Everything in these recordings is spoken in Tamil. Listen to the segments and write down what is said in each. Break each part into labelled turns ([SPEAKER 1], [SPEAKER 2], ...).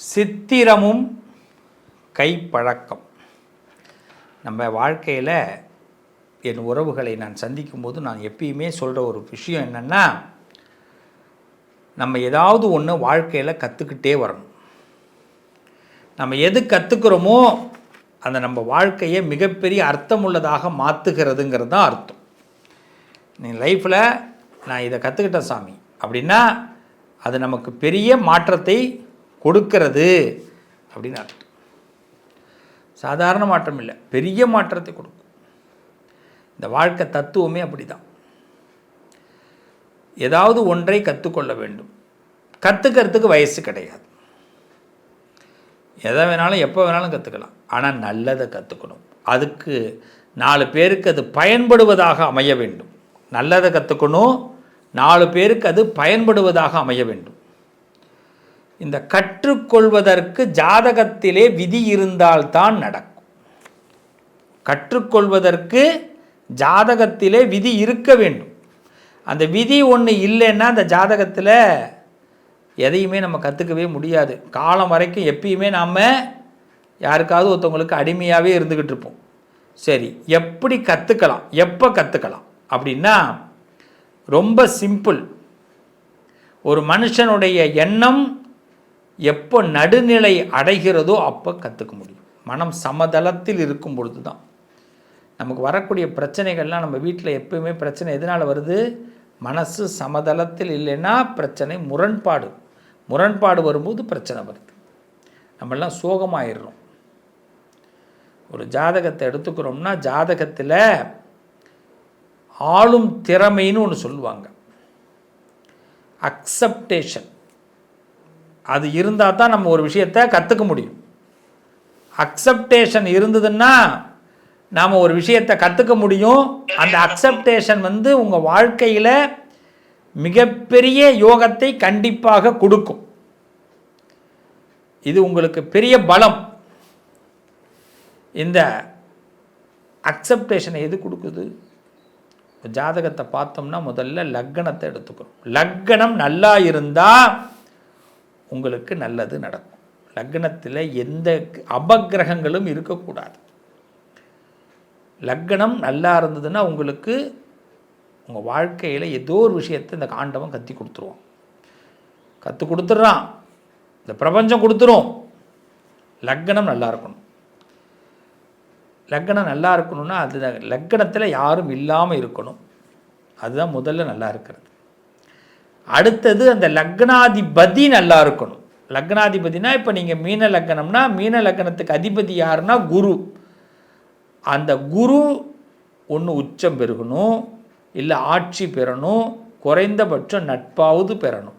[SPEAKER 1] சித்திரமும் கைப்பழக்கம். நம்ம வாழ்க்கையில் என் உறவுகளை நான் சந்திக்கும்போது நான் எப்பயுமே சொல்கிற ஒரு விஷயம் என்னென்னா, நம்ம ஏதாவது ஒன்று வாழ்க்கையில் கற்றுக்கிட்டே வரணும். நம்ம எது கற்றுக்கிறோமோ அந்த நம்ம வாழ்க்கையை மிகப்பெரிய அர்த்தமுள்ளதாக மாற்றுகிறதுங்கிறது தான் அர்த்தம். நீ லைஃப்பில் நான் இதை கற்றுக்கிட்டேன் சாமி அப்படின்னா அது நமக்கு பெரிய மாற்றத்தை கொடுக்கிறது அப்படின்னு அர்த்தம். சாதாரண மாற்றம் இல்லை, பெரிய மாற்றத்தை கொடுக்கும். இந்த வாழ்க்கை தத்துவமே அப்படி தான். ஏதாவது ஒன்றை கற்றுக்கொள்ள வேண்டும். கற்றுக்கிறதுக்கு வயசு கிடையாது. எதை வேணாலும் எப்போ வேணாலும் கற்றுக்கலாம். ஆனால் நல்லதை கற்றுக்கணும். அதுக்கு 4 பேருக்கு அது பயன்படுவதாக அமைய வேண்டும். நல்லதை கற்றுக்கணும், 4 பேருக்கு அது பயன்படுவதாக அமைய வேண்டும். இந்த கற்றுக்கொள்வதற்கு ஜாதகத்திலே விதி இருந்தால்தான் நடக்கும். கற்றுக்கொள்வதற்கு ஜாதகத்திலே விதி இருக்க வேண்டும். அந்த விதி ஒன்று இல்லைன்னா அந்த ஜாதகத்தில் எதையுமே நம்ம கற்றுக்கவே முடியாது. காலம் வரைக்கும் எப்பயுமே நாம் யாருக்காவது ஒருத்தவங்களுக்கு அடிமையாகவே இருந்துக்கிட்டு இருப்போம். சரி, எப்படி கற்றுக்கலாம், எப்போ கற்றுக்கலாம் அப்படின்னா ரொம்ப சிம்பிள். ஒரு மனுஷனுடைய எண்ணம் எப்போ நடுநிலை அடைகிறதோ அப்போ கற்றுக்க முடியும். மனம் சமதளத்தில் இருக்கும் பொழுது தான். நமக்கு வரக்கூடிய பிரச்சனைகள்லாம், நம்ம வீட்டில் எப்போயுமே பிரச்சனை எதனால் வருது? மனசு சமதளத்தில் இல்லைன்னா பிரச்சனை, முரண்பாடு வரும்போது பிரச்சனை வருது. நம்மெல்லாம் சோகமாயிடுறோம். ஒரு ஜாதகத்தை எடுத்துக்கிறோம்னா ஜாதகத்தில் ஆளும் திறமைன்னு ஒன்று சொல்லுவாங்க, அக்செப்டேஷன். அது இருந்தால் தான் நம்ம ஒரு விஷயத்தை கற்றுக்க முடியும். அக்செப்டேஷன் இருந்ததுன்னா நாம் ஒரு விஷயத்தை கற்றுக்க முடியும். அந்த அக்செப்டேஷன் உங்கள் வாழ்க்கையில் மிகப்பெரிய யோகத்தை கண்டிப்பாக கொடுக்கும். இது உங்களுக்கு பெரிய பலம். இந்த அக்செப்டேஷனை எது கொடுக்குது? ஜாதகத்தை பார்த்தோம்னா முதல்ல லக்னத்தை எடுத்துக்கிறோம். லக்னம் நல்லா இருந்தால் உங்களுக்கு நல்லது நடக்கும். லக்னத்தில் எந்த அபக்கிரகங்களும் இருக்கக்கூடாது. லக்னம் நல்லா இருந்ததுன்னா உங்களுக்கு உங்கள் வாழ்க்கையில் ஏதோ ஒரு விஷயத்தை இந்த ஆண்டவன் கற்றுக் கொடுத்துட்றான். இந்த பிரபஞ்சம் கொடுத்துரும். லக்னம் நல்லா இருக்கணும். லக்னம் நல்லா இருக்கணும்னா அது லக்னத்தில் யாரும் இல்லாமல் இருக்கணும். அதுதான் முதல்ல நல்லா இருக்கிறது. அடுத்தது அந்த லக்னாதிபதி நல்லா இருக்கணும். லக்னாதிபதினா இப்போ நீங்கள் மீன லக்னம்னா மீன லக்னத்துக்கு அதிபதி யாருன்னா குரு. அந்த குரு ஒன்று உச்சம் பெருகணும், இல்லை ஆட்சி பெறணும், குறைந்தபட்சம் நட்பாவது பெறணும்.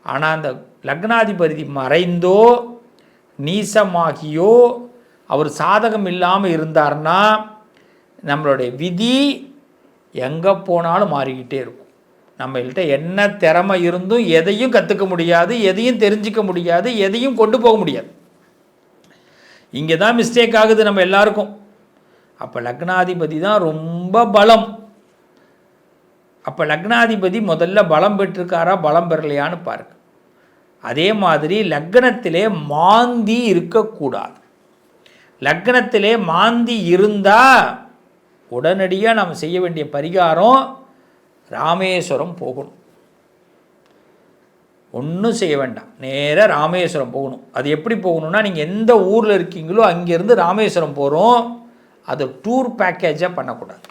[SPEAKER 1] ஆனால் அந்த லக்னாதிபதி மறைந்தோ நீசமாகியோ அவர் சாதகம் இல்லாமல் இருந்தார்னா நம்மளுடைய விதி எங்கே போனாலும் மாறிக்கிட்டே இருக்கும். நம்மள்கிட்ட என்ன திறமை இருந்தும் எதையும் கற்றுக்க முடியாது, எதையும் தெரிஞ்சிக்க முடியாது, எதையும் கொண்டு போக முடியாது. இங்கே தான் மிஸ்டேக் ஆகுது நம்ம எல்லாருக்கும். அப்போ லக்னாதிபதி தான் ரொம்ப பலம். அப்போ லக்னாதிபதி முதல்ல பலம் பெற்றிருக்காரா பலம் பெறலையான்னு பாருங்க. அதே மாதிரி லக்னத்திலே மாந்தி இருக்கக்கூடாது. லக்னத்திலே மாந்தி இருந்தால் உடனடியாக நம்ம செய்ய வேண்டிய பரிகாரம் ராமேஸ்வரம் போகணும். ஒன்றும் செய்ய வேண்டாம், நேராக ராமேஸ்வரம் போகணும். அது எப்படி போகணுன்னா, நீங்கள் எந்த ஊரில் இருக்கீங்களோ அங்கேருந்து ராமேஸ்வரம் போகிறோம். அது டூர் பேக்கேஜாக பண்ணக்கூடாது.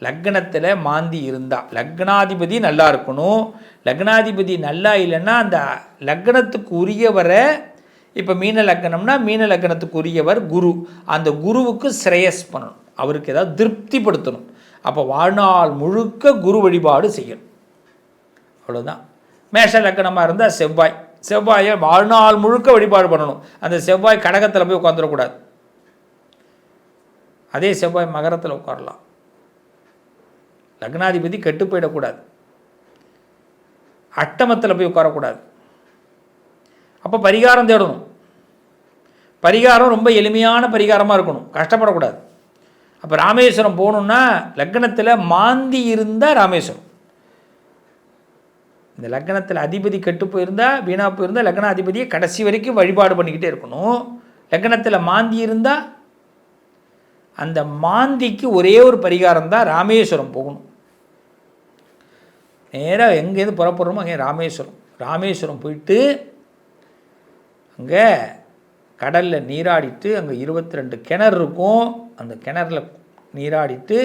[SPEAKER 1] லக்னத்தில் மாந்தி இருந்தால் லக்னாதிபதி நல்லா இருக்கணும். லக்னாதிபதி நல்லா இல்லைன்னா அந்த லக்னத்துக்கு உரியவரை, இப்போ மீன லக்னம்னா மீன லக்னத்துக்கு உரியவர் குரு, அந்த குருவுக்கு ஸ்ரேயஸ் பண்ணணும், அவருக்கு ஏதாவது திருப்திப்படுத்தணும். அப்போ வாழ்நாள் முழுக்க குரு வழிபாடு செய்யணும். அவ்வளோதான். மேஷ லக்னமாக இருந்தால் செவ்வாயை வாழ்நாள் முழுக்க வழிபாடு பண்ணணும். அந்த செவ்வாய் கடகத்தில் போய் உட்காந்துடக்கூடாது. அதே செவ்வாய் மகரத்தில் உட்காரலாம். லக்னாதிபதி கெட்டு போயிடக்கூடாது. அட்டமத்தில் போய் உட்காரக்கூடாது. அப்போ பரிகாரம் தேடணும். பரிகாரம் ரொம்ப எளிமையான பரிகாரமாக இருக்கணும், கஷ்டப்படக்கூடாது. அப்போ ராமேஸ்வரம் போகணுன்னா லக்னத்தில் மாந்தி இருந்தால் ராமேஸ்வரம். இந்த லக்னத்தில் அதிபதி கெட்டு போயிருந்தால் வீணாக போயிருந்தால் லக்ன அதிபதியை கடைசி வரைக்கும் வழிபாடு பண்ணிக்கிட்டே இருக்கணும். லக்னத்தில் மாந்தி இருந்தால் அந்த மாந்திக்கு ஒரே ஒரு பரிகாரம் தான், ராமேஸ்வரம் போகணும். நேராக எங்கேருந்து புறப்படுறோமோ அங்கே ராமேஸ்வரம் போயிட்டு அங்கே கடலில் நீராடிட்டு, அங்கே 22 கிணறு இருக்கும், அந்த கிணறுல நீராடிட்டு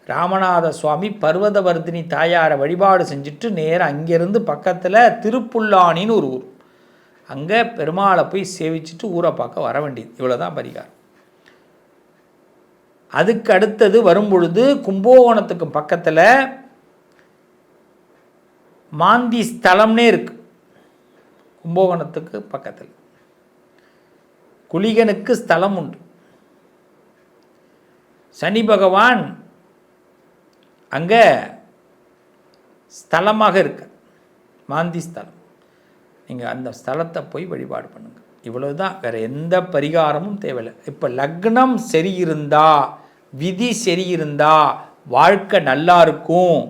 [SPEAKER 1] ராமநாத சுவாமி பர்வதவர்தினி தாயாரை வழிபாடு செஞ்சுட்டு நேராக அங்கேருந்து பக்கத்தில் திருப்புல்லானின்னு ஒரு ஊர், அங்கே பெருமாளை போய் சேவிச்சுட்டு ஊரை பார்க்க வர வேண்டியது. இவ்வளோதான் பரிகாரம். அதுக்கு அடுத்தது வரும்பொழுது கும்பகோணத்துக்கு பக்கத்தில் மாந்தி ஸ்தலம்னே இருக்கு. கும்பகோணத்துக்கு பக்கத்தில் குளிகனுக்கு ஸ்தலம் உண்டு. சனி பகவான் அங்கே ஸ்தலமாக இருக்கு, மாந்தி ஸ்தலம். நீங்கள் அந்த ஸ்தலத்தை போய் வழிபாடு பண்ணுங்கள். இவ்வளவுதான், வேறு எந்த பரிகாரமும் தேவையில்லை. இப்போ லக்னம் சரியிருந்தா, விதி சரியிருந்தா வாழ்க்கை நல்லா இருக்கும்.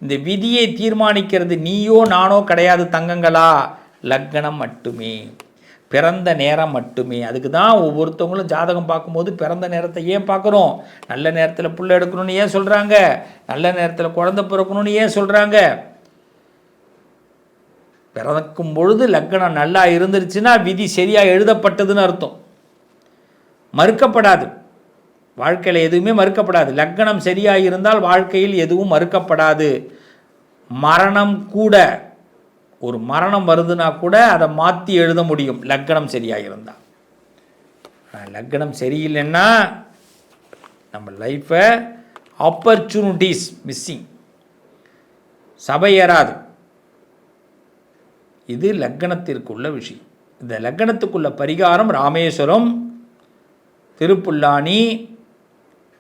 [SPEAKER 1] இந்த விதியை தீர்மானிக்கிறது நீயோ நானோ கிடையாது தங்கங்களா, லக்னம் மட்டுமே, பிறந்த நேரம் மட்டுமே. அதுக்கு தான் ஒவ்வொருத்தவங்களும் ஜாதகம் பார்க்கும்போது பிறந்த நேரத்தை ஏன் பார்க்குறோம்? நல்ல நேரத்தில் புள்ள எடுக்கணும்னு ஏன் சொல்கிறாங்க? நல்ல நேரத்தில் குழந்தை பிறக்கணும்னு ஏன் சொல்கிறாங்க? பிறக்கும் பொழுது லக்னம் நல்லா இருந்துருச்சுன்னா விதி சரியாக எழுதப்பட்டதுன்னு அர்த்தம். மறுக்கப்படாது, வாழ்க்கையில் எதுவுமே மறுக்கப்படாது. லக்னம் சரியாக இருந்தால் வாழ்க்கையில் எதுவும் மறுக்கப்படாது. மரணம் கூட, ஒரு மரணம் வருதுன்னா கூட அதை மாற்றி எழுத முடியும் லக்னம் சரியாக இருந்தால். லக்னம் சரியில்லைன்னா நம்ம லைஃப்பை ஆப்பர்ச்சுனிட்டிஸ் மிஸ்ஸிங், சபையேறாது. இது லக்னத்திற்குள்ள விஷயம். இந்த லக்னத்துக்குள்ள பரிகாரம் ராமேஸ்வரம், திருப்புல்லானி,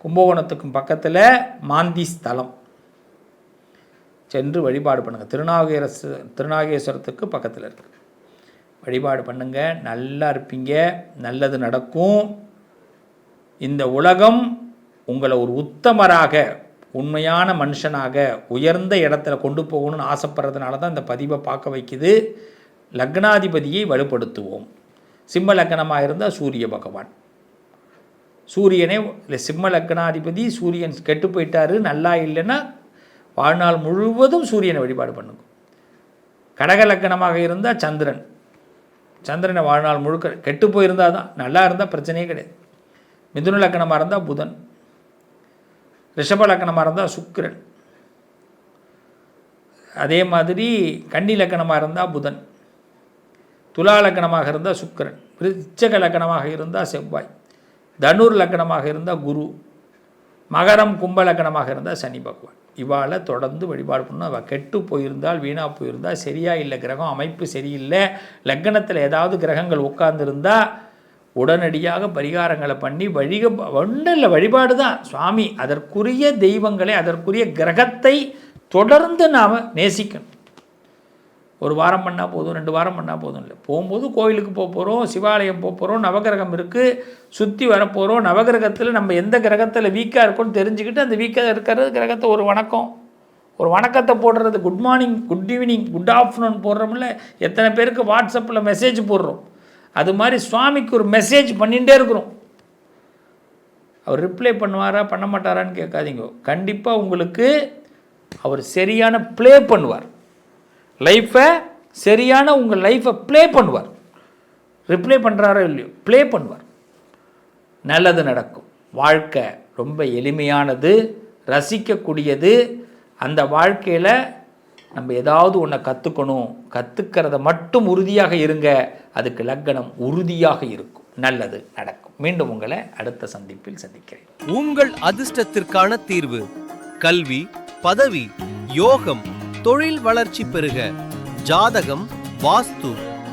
[SPEAKER 1] கும்பகோணத்துக்கும் பக்கத்தில் மாந்தி ஸ்தலம் சென்று வழிபாடு பண்ணுங்கள். திருநாகேஸ்வரத்துக்கு பக்கத்தில் இருக்குது. வழிபாடு பண்ணுங்கள், நல்லா இருப்பீங்க, நல்லது நடக்கும். இந்த உலகம் உங்களை ஒரு உத்தமராக, உண்மையான மனுஷனாக, உயர்ந்த இடத்துல கொண்டு போகணும்னு ஆசைப்படுறதுனால தான் இந்த பதிவை பார்க்க வைக்குது. லக்னாதிபதியை வலுப்படுத்துவோம். சிம்ம லக்னமாக இருந்தால் சூரிய பகவான், சூரியனே இல்லை, சிம்ம லக்னாதிபதி சூரியன் கெட்டு போயிட்டாரு, நல்லா இல்லைன்னா வாழ்நாள் முழுவதும் சூரியனை வழிபாடு பண்ணுங்க. கடக லக்கணமாக இருந்தால் சந்திரன், சந்திரனை வாழ்நாள் முழுக்க, கெட்டு போயிருந்தால் தான், நல்லா இருந்தால் பிரச்சனையே கிடையாது. மிதுன லக்கணமாக இருந்தால் புதன், ரிஷப லக்கணமாக இருந்தால் சுக்கிரன், அதே மாதிரி கன்னி லக்கணமாக இருந்தால் புதன், துலா லக்கணமாக இருந்தால் சுக்கிரன், விருச்சிக லக்கணமாக இருந்தால் செவ்வாய், தனுர் லக்கணமாக இருந்தால் குரு, மகரம் கும்ப லக்கணமாக இருந்தால் சனி பகவான். இவாளை தொடர்ந்து வழிபாடு பண்ணணும். அவள் கெட்டு போயிருந்தால், வீணாக போயிருந்தால், சரியாக இல்லை, கிரகம் அமைப்பு சரியில்லை, லக்னத்தில் ஏதாவது கிரகங்கள் உட்கார்ந்துருந்தால் உடனடியாக பரிகாரங்களை பண்ணி ஒன்றும் இல்லை, வழிபாடு தான் சுவாமி. அதற்குரிய தெய்வங்களை, அதற்குரிய கிரகத்தை தொடர்ந்து நாம் நேசிக்கணும். ஒரு வாரம் பண்ணால் போதும், 2 வாரம் பண்ணால் போதும் இல்லை. போகும்போது கோயிலுக்கு போக போகிறோம், சிவாலயம் போக போகிறோம், நவகிரகம் இருக்குது, சுற்றி வரப்போகிறோம். நவகிரகத்தில் நம்ம எந்த கிரகத்தில் வீக்காக இருக்கோன்னு தெரிஞ்சுக்கிட்டு அந்த வீக்காக இருக்கிறது கிரகத்தை ஒரு வணக்கத்தை போடுறது. Good morning, good evening, good afternoon போடுறோம்ல. எத்தனை பேருக்கு வாட்ஸ்அப்பில் மெசேஜ் போடுறோம். அது மாதிரி சுவாமிக்கு ஒரு மெசேஜ் பண்ணிகிட்டே இருக்கிறோம். அவர் ரிப்ளை பண்ணுவாரா பண்ண மாட்டாரான்னு கேட்காதீங்க. கண்டிப்பாக உங்களுக்கு அவர் சரியான ப்ளே பண்ணுவார். லைஃப்பை சரியான உங்கள் லைஃப்பை ப்ளே பண்ணுவார். ரிப்ளை பண்ணுறாரோ இல்லையோ, ப்ளே பண்ணுவார். நல்லது நடக்கும். வாழ்க்கை ரொம்ப எளிமையானது, ரசிக்கக்கூடியது. அந்த வாழ்க்கையில் நம்ம ஏதாவது ஒன்றை கற்றுக்கணும், கற்றுக்கிறத மட்டும் உறுதியாக இருங்க. அதுக்கு லக்னம் உறுதியாக இருக்கும், நல்லது நடக்கும். மீண்டும் உங்களை அடுத்த சந்திப்பில் சந்திக்கிறேன்.
[SPEAKER 2] உங்கள் அதிர்ஷ்டத்திற்கான தீர்வு: கல்வி, பதவி, யோகம், தொழில் வளர்ச்சி பெருக, ஜாதகம், வாஸ்து,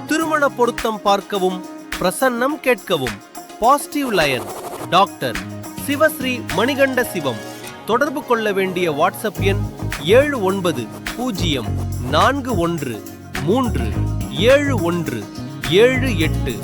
[SPEAKER 2] திருமண பொருத்தம் பார்க்கவும், பிரசன்னம் கேட்கவும். Positive line doctor Sivasri Manikanda Sivam. தொடர்பு கொள்ள வேண்டிய வாட்ஸ்அப் எண் 7904137178.